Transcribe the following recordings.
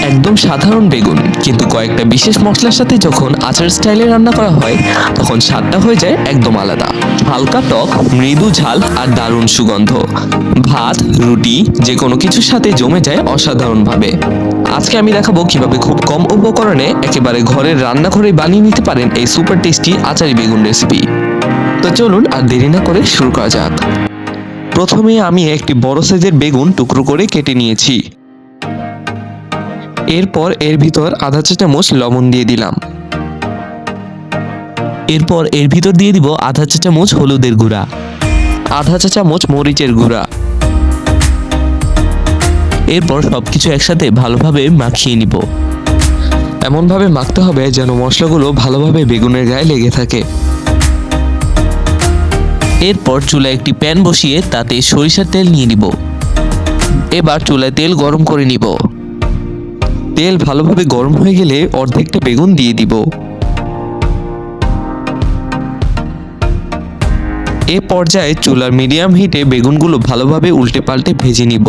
একদম সাধারণ বেগুন, কিন্তু কয়েকটা বিশেষ মশলার সাথে যখন আচার স্টাইলে রান্না করা হয় তখন স্বাদটা হয়ে যায় একদম আলাদা। হালকা টক, মৃদু ঝাল আর দারুণ সুগন্ধ। ভাত, রুটি যে কোনো কিছুর সাথে জমে যায় অসাধারণভাবে। আজকে আমি দেখাবো কিভাবে খুব কম উপকরণে একেবারে ঘরের রান্নাঘরে বানিয়ে নিতে পারেন এই সুপার টেস্টি আচারি বেগুন রেসিপি। তো চলুন আর দেরি না করে শুরু করা যাক। প্রথমে আমি একটি বড় সাইজের বেগুন টুকরো করে কেটে নিয়েছি। এরপর এর ভিতর আধা চা চামচ লবণ দিয়ে দিলাম। এরপর এর ভিতর দিয়ে দিব আধা চা চামচ হলুদের গুঁড়া, আধা চা চামচ মরিচের গুঁড়া। এরপর সবকিছু একসাথে ভালোভাবে মাখিয়ে নিব। এমনভাবে মাখতে হবে যেন মশলাগুলো ভালোভাবে বেগুনের গায়ে লেগে থাকে। এরপর চুলায় একটি প্যান বসিয়ে তাতে সরিষার তেল নিয়ে নিব। এবার চুলায় তেল গরম করে নিব। তেল ভালোভাবে গরম হয়ে গেলে অর্ধেকটা বেগুন দিয়ে দিব। এ পর্যায়ে চুলার মিডিয়াম হিটে বেগুনগুলো ভালোভাবে উল্টে পাল্টে ভেজে নিব।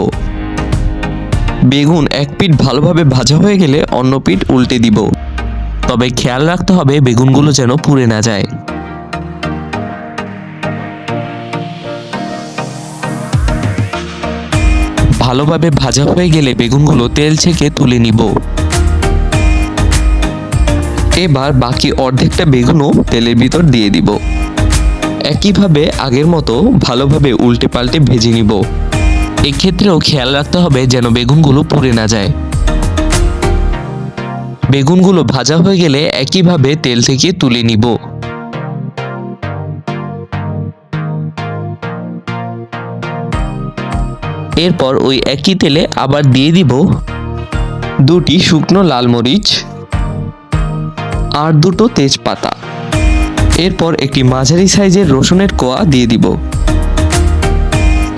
বেগুন এক পিঠ ভালোভাবে ভাজা হয়ে গেলে অন্য পিঠ উল্টে দিব। তবে খেয়াল রাখতে হবে বেগুনগুলো যেন পুড়ে না যায়। ভালোভাবে ভাজা হয়ে গেলে বেগুনগুলো তেল ছেঁকে তুলে নিব। এবার বাকি অর্ধেকটা বেগুনও তেলের ভিতর দিয়ে দিব। একইভাবে আগের মতো ভালোভাবে উল্টে পাল্টে ভেজে নিব। এক্ষেত্রেও খেয়াল রাখতে হবে যেন বেগুনগুলো পুড়ে না যায়। বেগুনগুলো ভাজা হয়ে গেলে একইভাবে তেল থেকে তুলে নিব। এরপর ওই একই তেলে আবার দিয়ে দিব দুটি শুকনো লাল মরিচ আর দুটো তেজপাতা। এরপর একটি মাঝারি সাইজের রসুনের কোয়া দিয়ে দিব।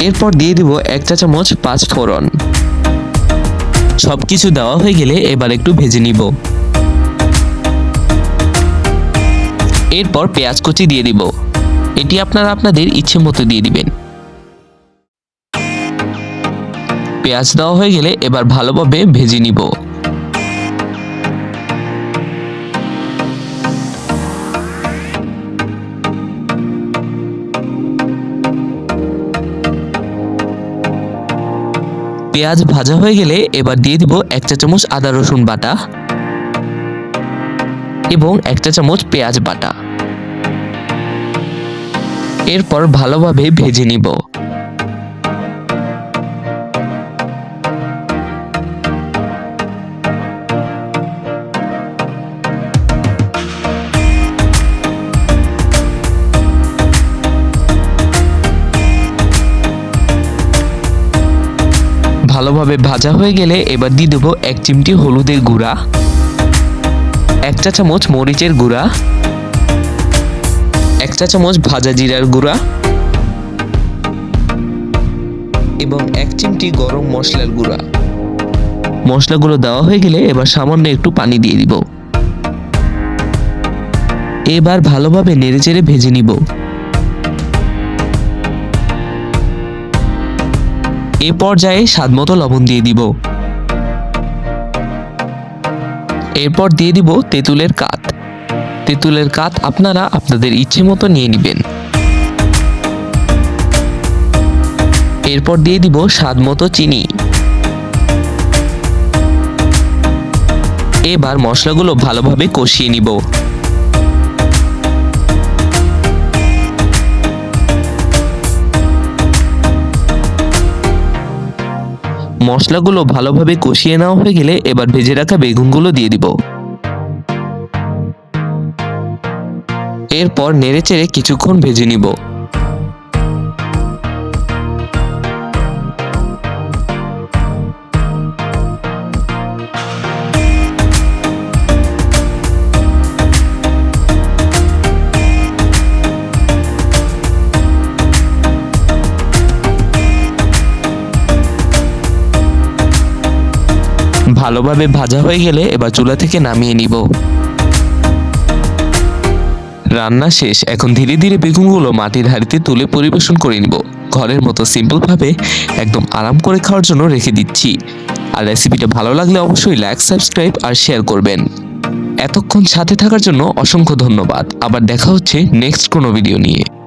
এরপর দিয়ে দিব এক চা চামচ পাঁচ ফোড়ন। সবকিছু দেওয়া হয়ে গেলে এবার একটু ভেজে নিব। এরপর পেঁয়াজ কুচি দিয়ে দিব। এটি আপনারা আপনাদের ইচ্ছে মতো দিয়ে দিবেন। পেঁয়াজ দেওয়া হয়ে গেলে এবার ভালোভাবে ভেজে নিব। পেঁয়াজ ভাজা হয়ে গেলে এবার দিয়ে দিব এক চা চামচ আদা রসুন বাটা এবং এক চা চামচ পেঁয়াজ বাটা। এরপর ভালোভাবে ভেজে নিব। ভালোভাবে ভাজা হয়ে গেলে এবার দিয়ে দেবো এক চিমটি হলুদের গুঁড়া, এক চা চামচ মরিচের গুঁড়া, এক চা চামচ ভাজা জিরার গুঁড়া এবং এক চিমটি গরম মশলার গুঁড়া। মশলাগুলো দেওয়া হয়ে গেলে এবার সামান্য একটু পানি দিয়ে দিব। এবার ভালোভাবে নেড়েচেড়ে ভেজে নিব। এ পর্যায়ে স্বাদমতো লবণ দিয়ে দিব। এরপর দিয়ে দিব তেঁতুলের কাঠ। তেঁতুলের কাঠ আপনারা আপনাদের ইচ্ছে মতো নিয়ে নেবেন। এরপর দিয়ে দিব স্বাদমতো চিনি। এবার মশলাগুলো ভালোভাবে কষিয়ে নিব। মশলাগুলো ভালোভাবে কষিয়ে নেওয়া হয়ে গেলে এবার ভেজে রাখা বেগুনগুলো দিয়ে দিব। এরপর নেড়েচেড়ে কিছুক্ষণ ভেজে নিব। ভালোভাবে ভাজা হয়ে গেলে এবার চুলা থেকে নামিয়ে নিব। রান্না শেষ। এখন ধীরে ধীরে বেগুনগুলো মাটির হাঁড়িতে তুলে পরিবেশন করে নিব। ঘরের মতো সিম্পল ভাবে একদম আরাম করে খাওয়ার জন্য রেখে দিচ্ছি। আর রেসিপিটা ভালো লাগলে অবশ্যই লাইক, সাবস্ক্রাইব আর শেয়ার করবেন। এতক্ষণ সাথে থাকার জন্য অসংখ্য ধন্যবাদ। আবার দেখা হচ্ছে নেক্সট কোনো ভিডিও নিয়ে।